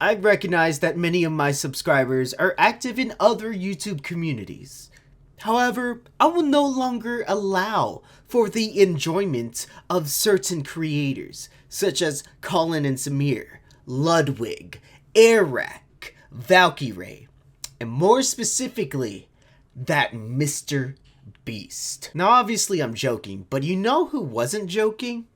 I recognize that many of my subscribers are active in other YouTube communities. However, I will no longer allow for the enjoyment of certain creators, such as Colin and Samir, Ludwig, Eric, Valkyrie, and more specifically, that Mr. Beast. Now obviously I'm joking, but you know who wasn't joking?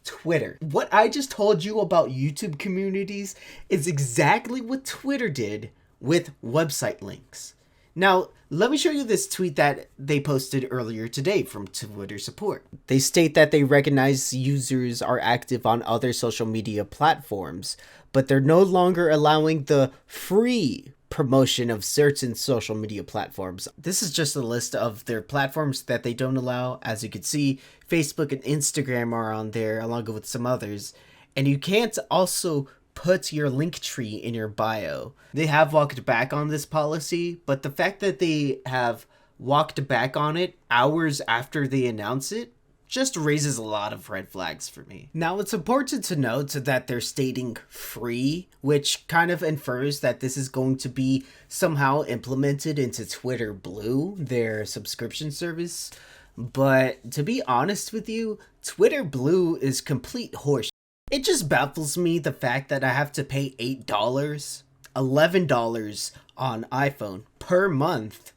Twitter. What I just told you about YouTube communities is exactly what Twitter did with website links. Now, let me show you this tweet that they posted earlier today from Twitter support. They state that they recognize users are active on other social media platforms, but they're no longer allowing the free promotion of certain social media platforms. This is just a list of their platforms that they don't allow. As you can see, Facebook and Instagram are on there along with some others. And you can't also put your link tree in your bio. They have walked back on this policy, but the fact that they have walked back on it hours after they announce it just raises a lot of red flags for me. Now, it's important to note that they're stating free, which kind of infers that this is going to be somehow implemented into Twitter Blue, their subscription service. But to be honest with you, Twitter Blue is complete horseshit. It just baffles me the fact that I have to pay $8, $11 on iPhone per month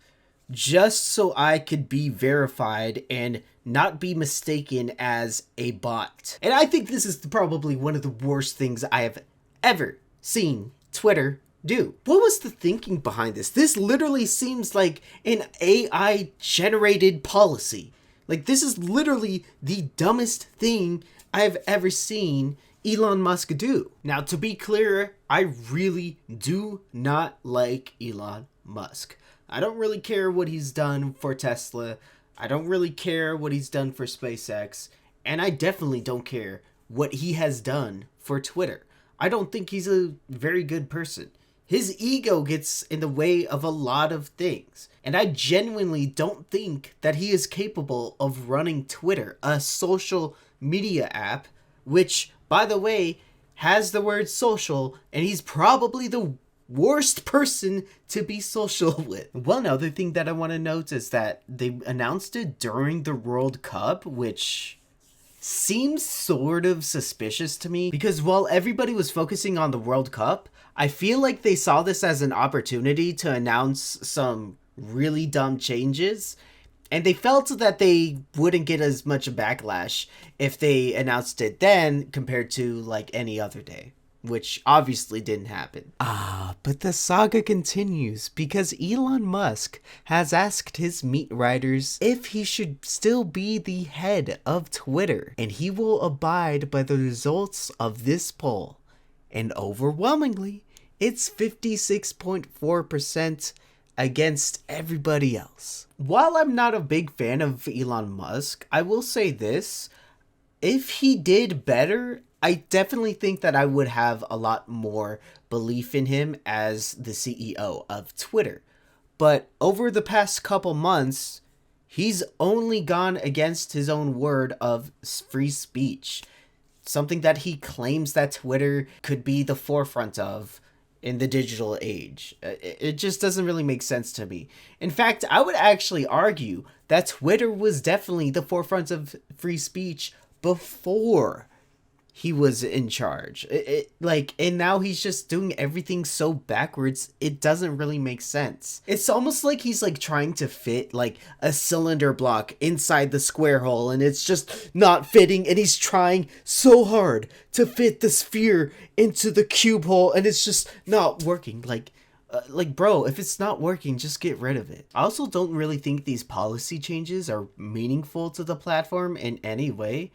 just so I could be verified and not be mistaken as a bot. And I think this is probably one of the worst things I have ever seen Twitter do. What was the thinking behind this? This literally seems like an AI generated policy. Like, this is literally the dumbest thing I've ever seen Elon Musk do. Now, to be clear, I really do not like Elon Musk. I don't really care what he's done for Tesla. I don't really care what he's done for SpaceX. And I definitely don't care what he has done for Twitter. I don't think he's a very good person. His ego gets in the way of a lot of things. And I genuinely don't think that he is capable of running Twitter, a social media app, which, by the way, has the word social, and he's probably the worst person to be social with. One other thing that I want to note is that they announced it during the World Cup, which seems sort of suspicious to me, because while everybody was focusing on the World Cup, I feel like they saw this as an opportunity to announce some really dumb changes, and they felt that they wouldn't get as much backlash if they announced it then compared to like any other day, which obviously didn't happen. But the saga continues because Elon Musk has asked his meat riders if he should still be the head of Twitter, and he will abide by the results of this poll. And overwhelmingly, it's 56.4% against everybody else. While I'm not a big fan of Elon Musk, I will say this: if he did better, I definitely think that I would have a lot more belief in him as the CEO of Twitter. But over the past couple months, he's only gone against his own word of free speech, something that he claims that Twitter could be the forefront of in the digital age. It just doesn't really make sense to me. In fact, I would actually argue that Twitter was definitely the forefront of free speech before he was in charge. And now he's just doing everything so backwards, it doesn't really make sense. It's almost like he's like trying to fit like a cylinder block inside the square hole, and it's just not fitting, and he's trying so hard to fit the sphere into the cube hole, and it's just not working. Like bro, if it's not working, just get rid of it. I also don't really think these policy changes are meaningful to the platform in any way.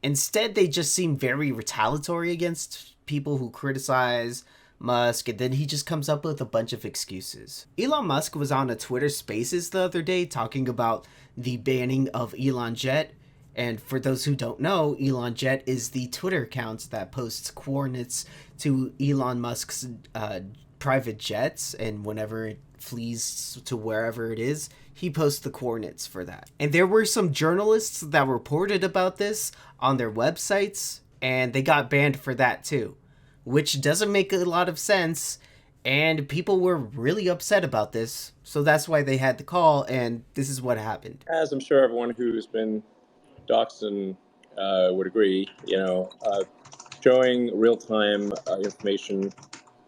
Instead, they just seem very retaliatory against people who criticize Musk, and then he just comes up with a bunch of excuses. Elon Musk was on a Twitter Spaces the other day talking about the banning of Elon Jet. And for those who don't know, Elon Jet is the Twitter account that posts coordinates to Elon Musk's private jets, and whenever it flees to wherever it is, he posts the coordinates for that. And there were some journalists that reported about this on their websites, and they got banned for that too. which doesn't make a lot of sense. And people were really upset about this. So that's why they had the call, and this is what happened. As I'm sure everyone who's been doxxed and would agree, showing real-time information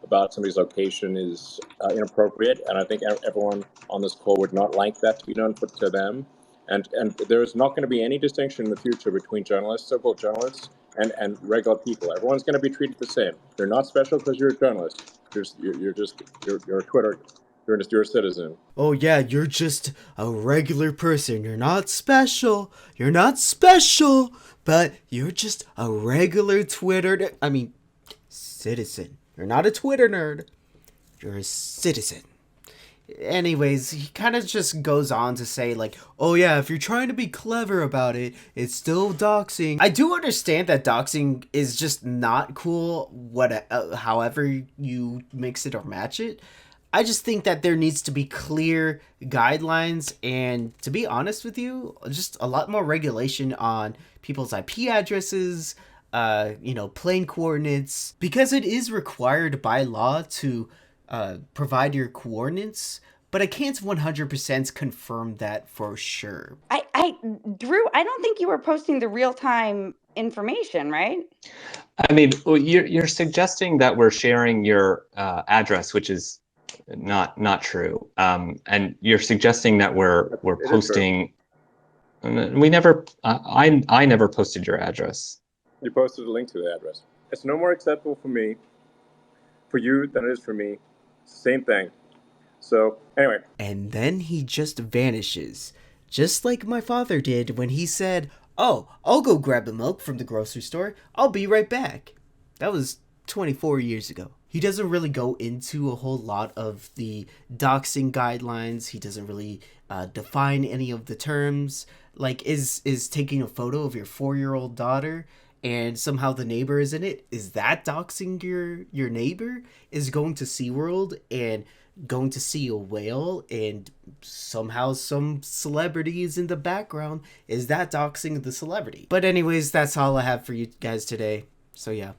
about somebody's location is inappropriate, and I think everyone on this call would not like that to be done to them. And there is not going to be any distinction in the future between journalists, so-called journalists, and regular people. Everyone's going to be treated the same. You're not special because you're a journalist. You're a Twitter. You're a citizen. Oh, yeah, you're just a regular person. You're not special. You're not special, but you're just a regular citizen. You're not a Twitter nerd. You're a citizen. Anyways, he kind of just goes on to say, like, oh yeah, if you're trying to be clever about it, it's still doxing. I do understand that doxing is just not cool, however you mix it or match it. I just think that there needs to be clear guidelines and, to be honest with you, just a lot more regulation on people's IP addresses, plane coordinates, because it is required by law to provide your coordinates, but I can't 100% confirm that for sure. Drew, I don't think you were posting the real-time information, right? I mean, you're suggesting that we're sharing your address, which is not true. And you're suggesting that we're posting. We never. I never posted your address. You posted a link to the address. It's no more acceptable for me, for you, than it is for me. Same thing. So, anyway. And then he just vanishes. Just like my father did when he said, oh, I'll go grab the milk from the grocery store. I'll be right back. That was 24 years ago. He doesn't really go into a whole lot of the doxing guidelines. He doesn't really define any of the terms. Like, is taking a photo of your 4-year-old daughter and somehow the neighbor is in it, is that doxing your neighbor? Is going to SeaWorld and going to see a whale and somehow some celebrity is in the background, is that doxing the celebrity? But anyways, that's all I have for you guys today. So yeah.